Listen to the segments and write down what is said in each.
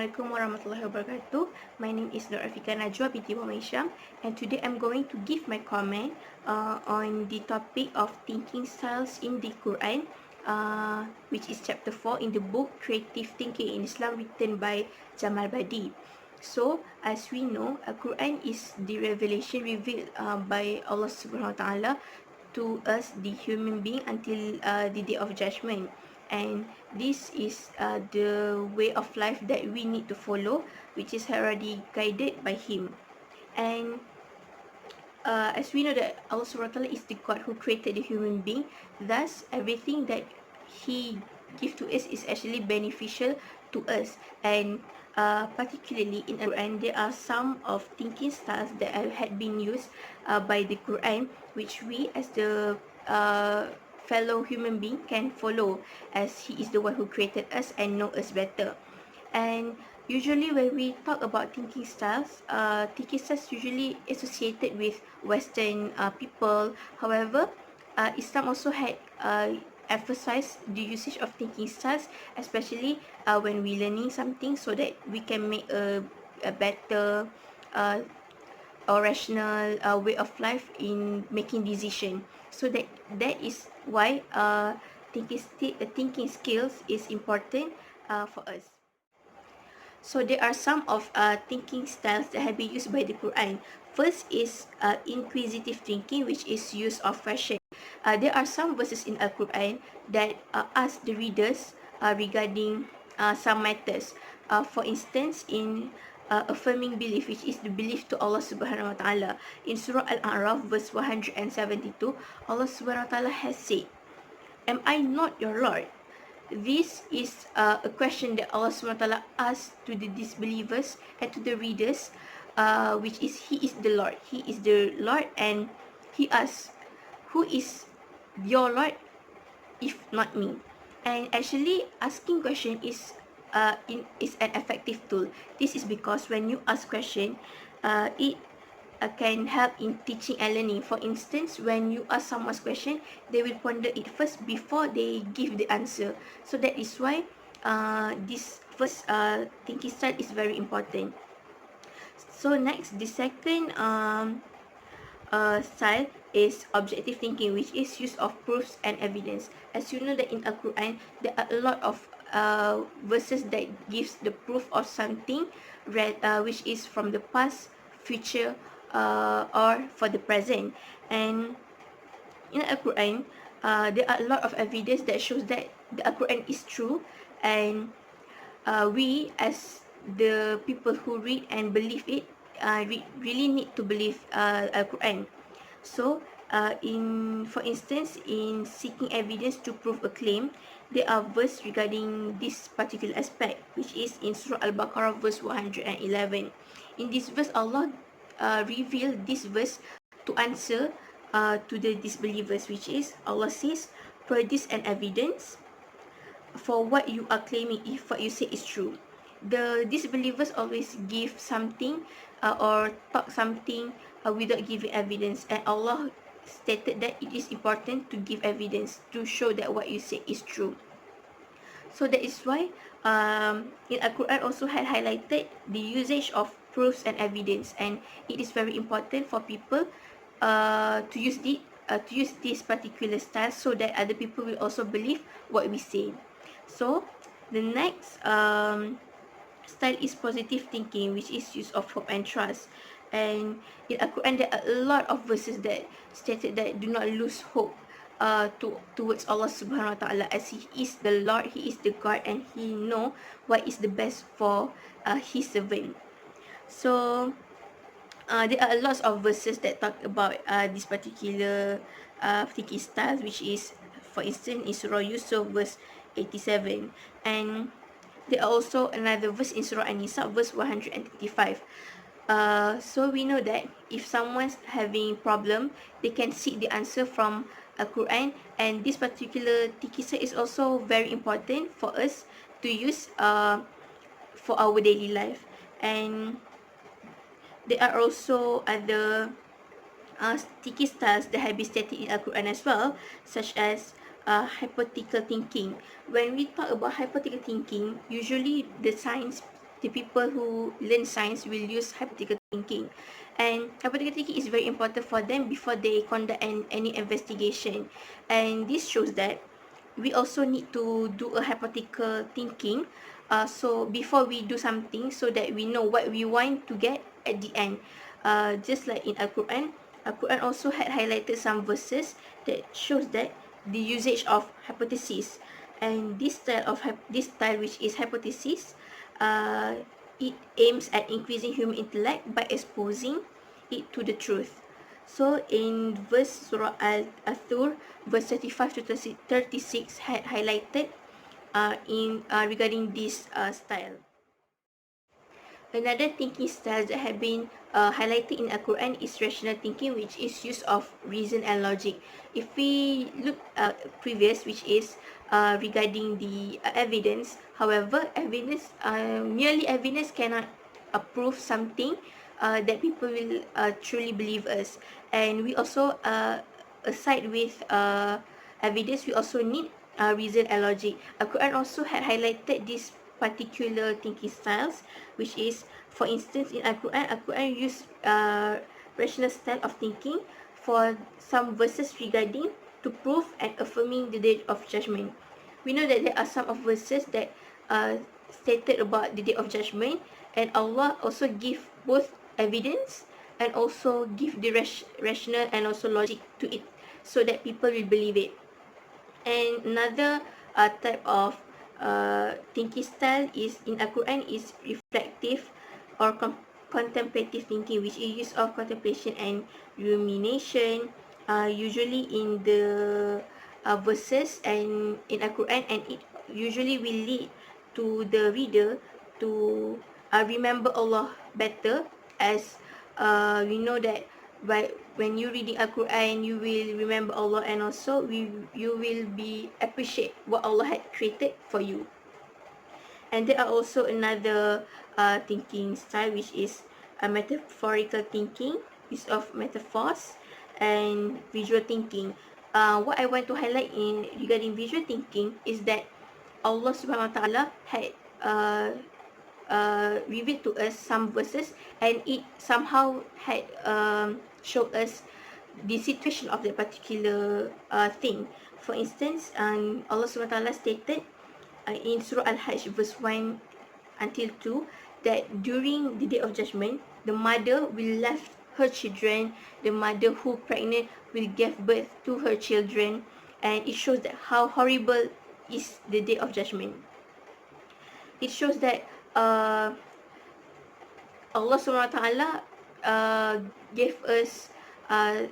Assalamualaikum warahmatullahi wabarakatuh. My name is Afiqah Najwa, binti Hisham, and today I'm going to give my comment on the topic of thinking styles in the Quran, which is chapter 4 in the book Creative Thinking in Islam, written by Jamal Badi. So, as we know, Quran is the revelation revealed by Allah Subhanahu Wa Taala to us, the human being, until the day of judgment. And this is the way of life that we need to follow, which is already guided by him. And as we know that Allah Subhanahu Wa Taala is the God who created the human being, thus everything that he gives to us is actually beneficial to us. And particularly in the Quran, there are some of thinking styles that had been used by the Quran, which we as the fellow human being can follow, as he is the one who created us and know us better. And usually when we talk about thinking styles usually associated with Western people. However, Islam also had emphasized the usage of thinking styles, especially when we learning something, so that we can make a better or rational way of life in making decision. So that is why thinking skills is important for us. So there are some of thinking styles that have been used by the Quran. First is inquisitive thinking, which is use of question. There are some verses in Al-Quran that ask the readers regarding some matters. For instance, in affirming belief, which is the belief to Allah Subhanahu Wa Taala. In Surah Al-A'raf, verse 172, Allah Subhanahu Wa Taala has said, "Am I not your Lord?" This is a question that Allah SWT asks to the disbelievers and to the readers, which is, He is the Lord. He is the Lord, and He asks, who is your Lord if not me? And actually, asking question is an effective tool. This is because when you ask question, it can help in teaching and learning. For instance, when you ask someone's question, they will ponder it first before they give the answer. So that is why this first thinking style is very important. So next, the second style is objective thinking, which is use of proofs and evidence. As you know that in Al-Quran, there are a lot of verses that gives the proof of something, which is from the past, future, or for the present. And in Al-Quran, there are a lot of evidence that shows that the Al-Quran is true, and we as the people who read and believe it really need to believe Al-Quran. So for instance, in seeking evidence to prove a claim, there are verses regarding this particular aspect, which is in Surah Al-Baqarah, verse 111. In this verse, Allah revealed this verse to answer to the disbelievers, which is, Allah says, produce an evidence for what you are claiming if what you say is true. The disbelievers always give something or talk something without giving evidence, and Allah stated that it is important to give evidence to show that what you say is true. So that is why in Al-Quran also had highlighted the usage of proofs and evidence, and it is very important for people to use this particular style, so that other people will also believe what we say. So the next style is positive thinking, which is use of hope and trust. And in Al-Quran, there are a lot of verses that stated that do not lose hope towards Allah Subhanahu Wa Taala, as He is the Lord, He is the God, and He know what is the best for His servant. So there are lots of verses that talk about this particular thinking style, which is, for instance, in Surah Yusuf, verse 87, and there are also another verse in Surah An-Nisa, verse 135. So we know that if someone's having problem, they can seek the answer from Quran, and this particular thinking style is also very important for us to use for our daily life. And there are also other thinking styles that have been stated in Al-Quran as well, such as hypothetical thinking. When we talk about hypothetical thinking, usually the science the people who learn science will use hypothetical thinking. And hypothetical thinking is very important for them before they conduct any investigation. And this shows that we also need to do a hypothetical thinking, so before we do something, so that we know what we want to get at the end. Just like in Al-Quran, Al-Quran also had highlighted some verses that shows that the usage of hypothesis, and this style which is hypothesis, uh, it aims at increasing human intellect by exposing it to the truth. So in verse Surah Al-Thur, verse 35 to 36 had highlighted in regarding this style. Another thinking style that have been highlighted in Al-Quran is rational thinking, which is use of reason and logic. If we look previous, which is regarding the evidence, however, evidence, merely evidence cannot prove something that people will truly believe us. And we also, aside with evidence, we also need reason and logic. Al-Quran also had highlighted this particular thinking styles, which is, for instance, in Al-Quran, Al-Quran use rational style of thinking for some verses regarding to prove and affirming the day of judgment. We know that there are some of verses that stated about the day of judgment, and Allah also give both evidence and also give the rational and also logic to it, so that people will believe it. And another type of thinking style is in Al-Quran is reflective or contemplative thinking, which is use of contemplation and rumination, usually in the verses and in Al-Quran, and it usually will lead to the reader to remember Allah better, as we know that when you reading Al-Quran, you will remember Allah, and also you will be appreciate what Allah had created for you. And there are also another thinking style, which is a metaphorical thinking, use of metaphors, and visual thinking. What I want to highlight in regarding visual thinking is that Allah Subhanahu Wa Taala had revealed to us some verses, and it somehow had showed us the situation of that particular thing. For instance, Allah Subhanahu Wa Taala stated in Surah Al-Hajj verse 1 until 2 that during the day of judgment, the mother will left her children, the mother who pregnant will give birth to her children, and it shows that how horrible is the day of judgment. It shows that Allah Subhanahu Wa Taala gave us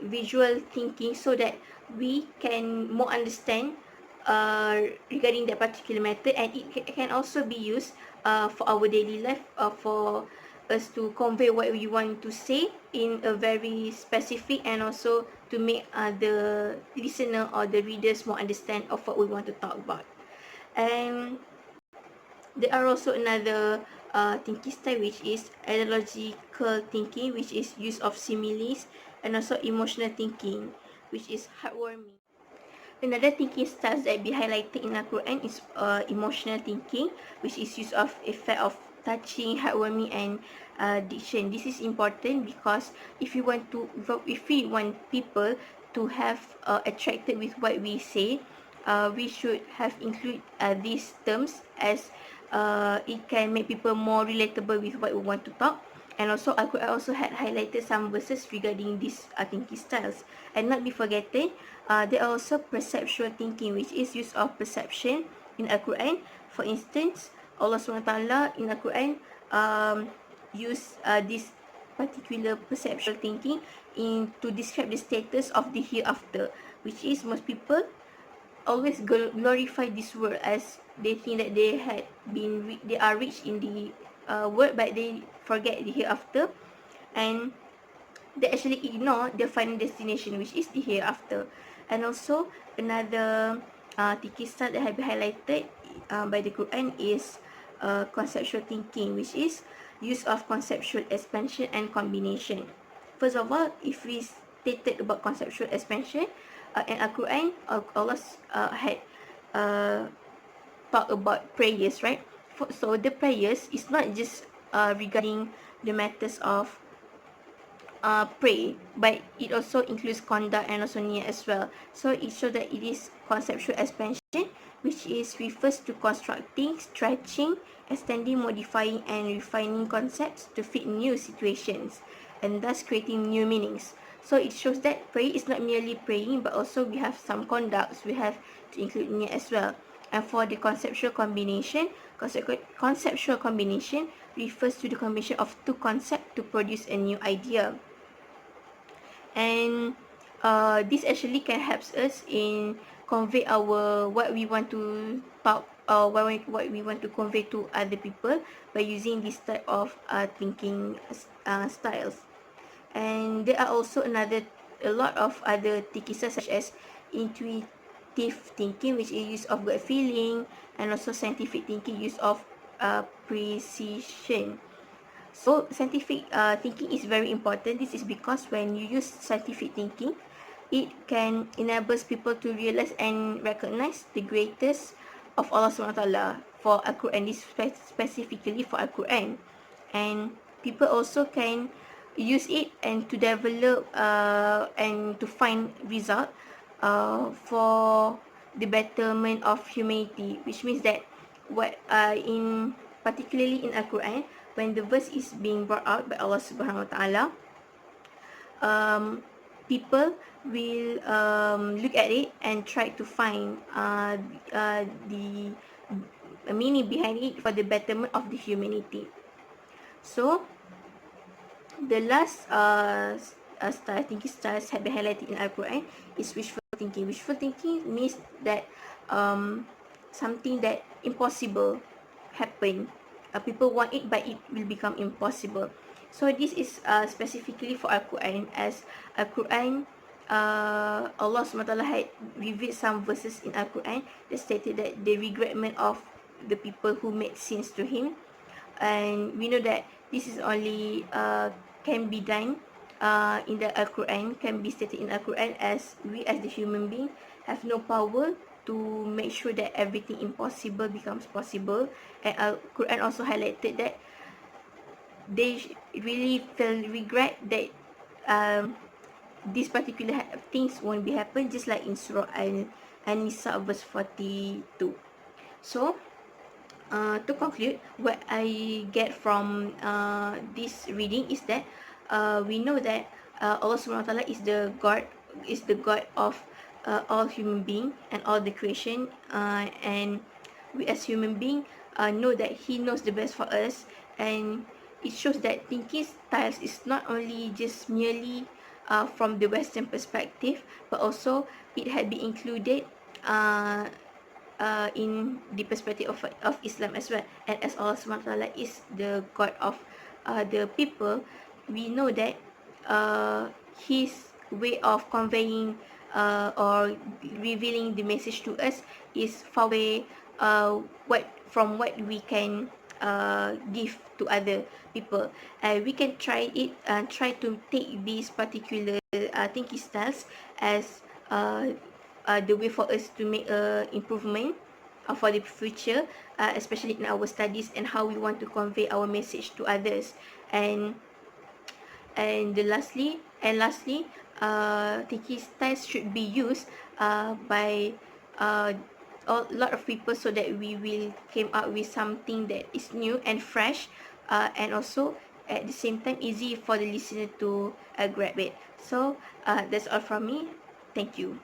visual thinking, so that we can more understand regarding that particular matter, and it can also be used for our daily life, for us to convey what we want to say in a very specific, and also to make the listener or the readers more understand of what we want to talk about. And there are also another thinking style, which is analogical thinking, which is use of similes, and also emotional thinking, which is heartwarming. Another thinking style that be highlighted in Al-Quran is emotional thinking, which is use of effect of touching, heartwarming, and diction. This is important because if we want people to have attracted with what we say, we should have include these terms, as it can make people more relatable with what we want to talk. And also, I had highlighted some verses regarding these thinking styles. And not be forgotten, there are also perceptual thinking, which is use of perception in Al-Quran. For instance, Allah SWT in Al-Quran use this particular perceptual thinking to describe the status of the hereafter, which is most people always glorify this world, as they think that they are rich in the world, but they forget the hereafter, and they actually ignore the final destination, which is the hereafter. And also another thinking style that have been highlighted by the Quran is conceptual thinking, which is use of conceptual expansion and combination. First of all, if we stated about conceptual expansion, in Al-Quran, Allah had talked about prayers, right? So the prayers is not just regarding the matters of pray, but it also includes conduct and also niyyah as well. So it shows that it is conceptual expansion, which is refers to constructing, stretching, extending, modifying, and refining concepts to fit new situations, and thus creating new meanings. So it shows that prayer is not merely praying, but also we have some conducts. We have to include niyyah as well. And for the conceptual combination, conceptual combination refers to the combination of two concepts to produce a new idea. And this actually can help us in convey our what we want to talk or what we want to convey to other people by using this type of thinking styles. And there are also a lot of other thinking styles, such as intuitive thinking, which is use of gut feeling, and also scientific thinking, use of precision. So scientific thinking is very important. This is because when you use scientific thinking, it can enables people to realize and recognize the greatest of Allah SWT for Al-Quran, this specifically for Al-Quran. And people also can use it and to develop and to find result for the betterment of humanity, which means that what in particularly in Al-Quran, when the verse is being brought out by Allah Subhanahu Wa Taala, people will look at it and try to find the meaning behind it for the betterment of the humanity. So the last thinking styles have been highlighted in Al-Quran is wishful thinking. Wishful thinking means that something that impossible happen. People want it, but it will become impossible. So this is specifically for Al-Quran, as Al-Quran, Allah SWT had revealed some verses in Al-Quran that stated that the regretment of the people who made sins to him. And we know that this is only can be done in the Al-Quran, can be stated in Al-Quran, as we as the human being have no power to make sure that everything impossible becomes possible. And Al-Quran also highlighted that they really feel regret that these particular things won't be happen, just like in Surah An-Nisa verse 42. So to conclude, what I get from this reading is that we know that Allah Subhanahu Wa Taala is the God of all human being and all the creation, and we as human being know that He knows the best for us. And it shows that thinking styles is not only just merely from the Western perspective, but also it had been included in the perspective of Islam as well. And as Allah SWT is the God of the people, we know that His way of conveying or revealing the message to us is far away what we can give to other people. We can try it and try to take these particular thinking styles as the way for us to make improvement for the future, especially in our studies and how we want to convey our message to others. And lastly, thinking styles should be used by a lot of people, so that we will came up with something that is new and fresh, and also at the same time easy for the listener to grab it. So that's all from me. Thank you.